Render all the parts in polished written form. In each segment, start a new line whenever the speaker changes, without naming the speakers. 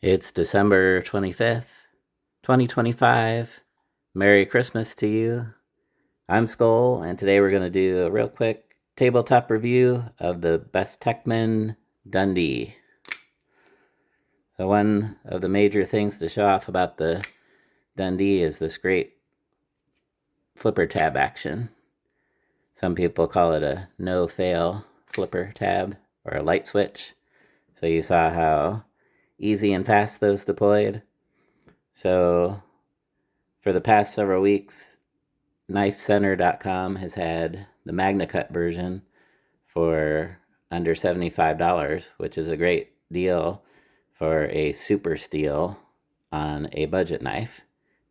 It's December 25th, 2025. Merry Christmas to you. I'm Skol, and today we're going to do a real quick tabletop review of the Bestechman Dundee. So one of the major things to show off about the Dundee is this great flipper tab action. Some people call it a no-fail flipper tab or a light switch. So you saw how easy and fast those deployed. So for the past several weeks, KnifeCenter.com has had the Magnacut version for under $75, which is a great deal for a super steel on a budget knife.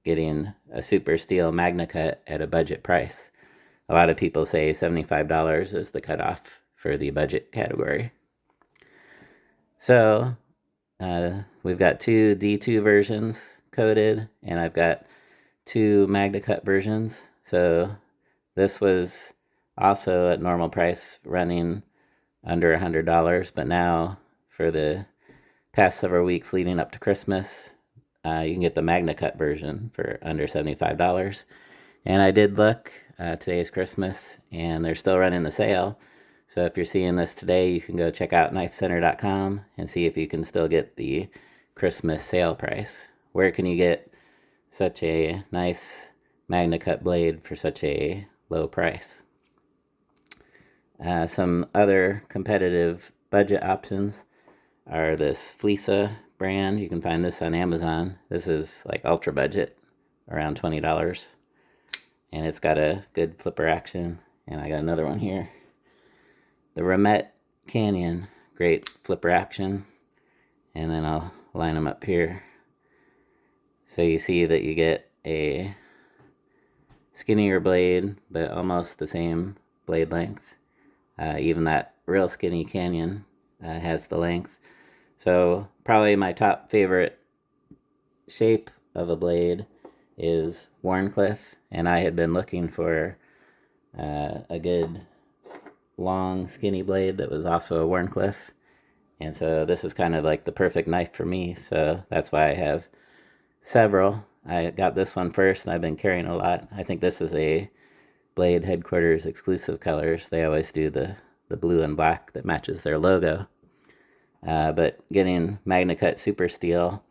Getting a super steel Magnacut at a budget price. A lot of people say $75 is the cutoff for the budget category. So we've got two D2 versions coded, and I've got two Magnacut versions. So this was also at normal price, running under $100, but now for the past several weeks leading up to Christmas, you can get the Magnacut version for under $75. And I did look, today's Christmas, and they're still running the sale. So if you're seeing this today, you can go check out KnifeCenter.com and see if you can still get the Christmas sale price. Where can you get such a nice Magnacut blade for such a low price? Some other competitive budget options are this Fleesa brand. You can find this on Amazon. This is like ultra budget, around $20. And it's got a good flipper action. And I got another one here. The Ramet Canyon, great flipper action. And then I'll line them up here. So you see that you get a skinnier blade, but almost the same blade length. Even that real skinny Canyon has the length. So probably my top favorite shape of a blade is Wharncliffe, and I had been looking for a good long skinny blade that was also a Wharncliffe, and so this is kind of like the perfect knife for me, so that's why I have several. I got this one first, and I've been carrying a lot. I think this is a Blade headquarters exclusive colors. They always do the blue and black that matches their logo. But getting Magnacut Super Steel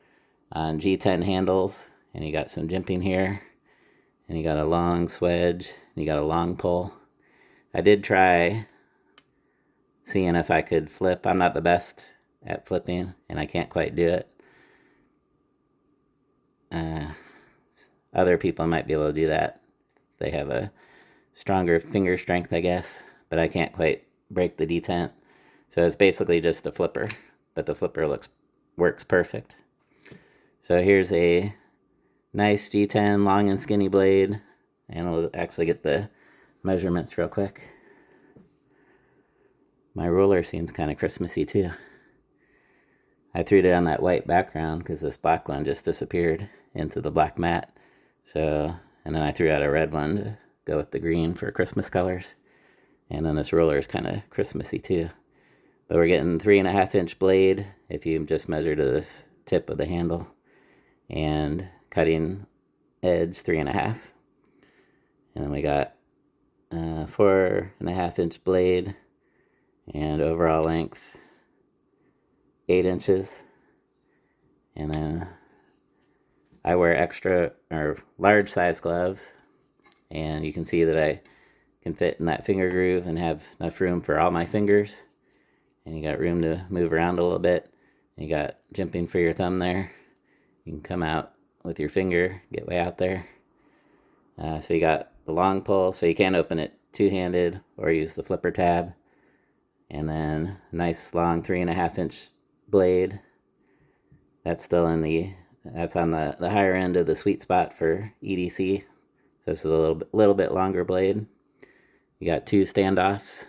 on G10 handles, and you got some jimping here, and you got a long swedge, and you got a long pull. I did try seeing if I could flip. I'm not the best at flipping, and I can't quite do it. Other people might be able to do that. They have a stronger finger strength, I guess, but I can't quite break the detent. So it's basically just a flipper, but the flipper works perfect. So here's a nice G10 long and skinny blade, and we'll actually get the measurements real quick. My ruler seems kind of Christmassy too. I threw it on that white background because this black one just disappeared into the black mat. So, and then I threw out a red one to go with the green for Christmas colors. And then this ruler is kind of Christmassy too. But we're getting 3.5-inch blade if you just measure to this tip of the handle. And cutting edge 3.5. And then we got 4.5-inch blade. And overall length 8 inches. And then I wear extra or large size gloves. And you can see that I can fit in that finger groove and have enough room for all my fingers. And you got room to move around a little bit. You got jimping for your thumb there. You can come out with your finger, get way out there. So you got the long pull, so you can't open it two-handed or use the flipper tab. And then nice long 3.5-inch blade. That's on the higher end of the sweet spot for EDC. So this is a little bit longer blade. You got two standoffs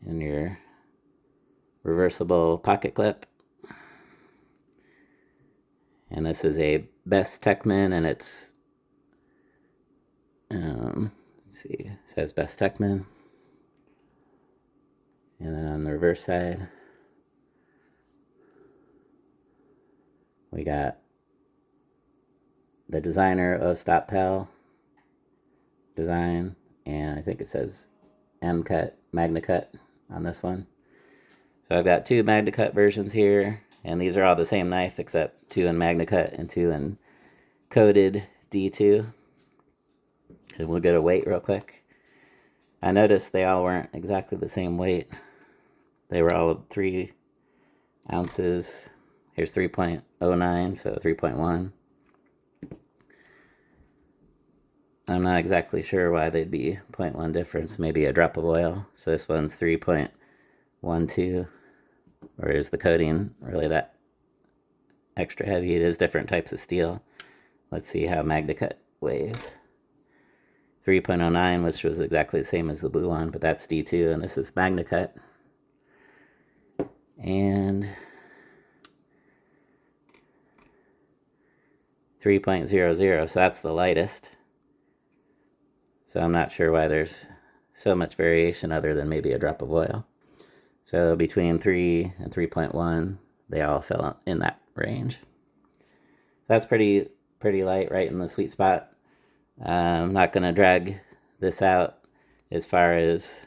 and your reversible pocket clip. And this is a Bestechman, and it's let's see, it says Bestechman. And then on the reverse side, We got the designer Ostap Hel design, and I think it says M-Cut, Magnacut on this one. So I've got two Magnacut versions here, and these are all the same knife except two in Magnacut and two in coated D2. And we'll get a weight real quick. I noticed they all weren't exactly the same weight. They were all 3 ounces. Here's 3.09, so 3.1. I'm not exactly sure why they'd be 0.1 difference. Maybe a drop of oil. So this one's 3.12. Or is the coating really that extra heavy? It is different types of steel. Let's see how Magnacut weighs. 3.09, which was exactly the same as the blue one, but that's D2, and this is Magnacut. And 3.00, so that's the lightest. So I'm not sure why there's so much variation other than maybe a drop of oil. So between 3 and 3.1, they all fell in that range. So that's pretty light, right in the sweet spot. I'm not going to drag this out as far as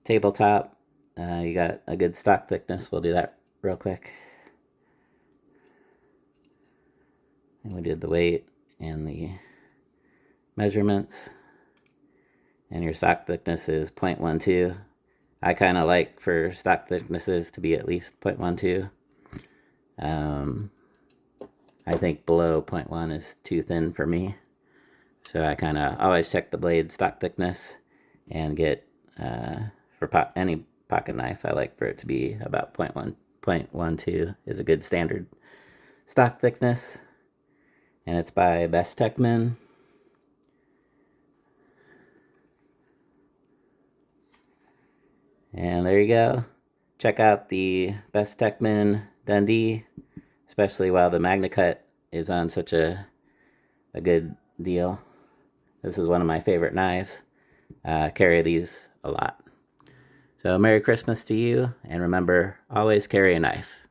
tabletop. You got a good stock thickness. We'll do that real quick. And we did the weight and the measurements. And your stock thickness is 0.12. I kind of like for stock thicknesses to be at least 0.12. I think below 0.1 is too thin for me. So I kind of always check the blade stock thickness and get, for any pocket knife, I like for it to be about 0.12 is a good standard stock thickness. And it's by Bestechman. And there you go. Check out the Bestechman Dundee, especially while the Magnacut is on such a good deal. This is one of my favorite knives. Carry these a lot. So Merry Christmas to you, and remember, always carry a knife.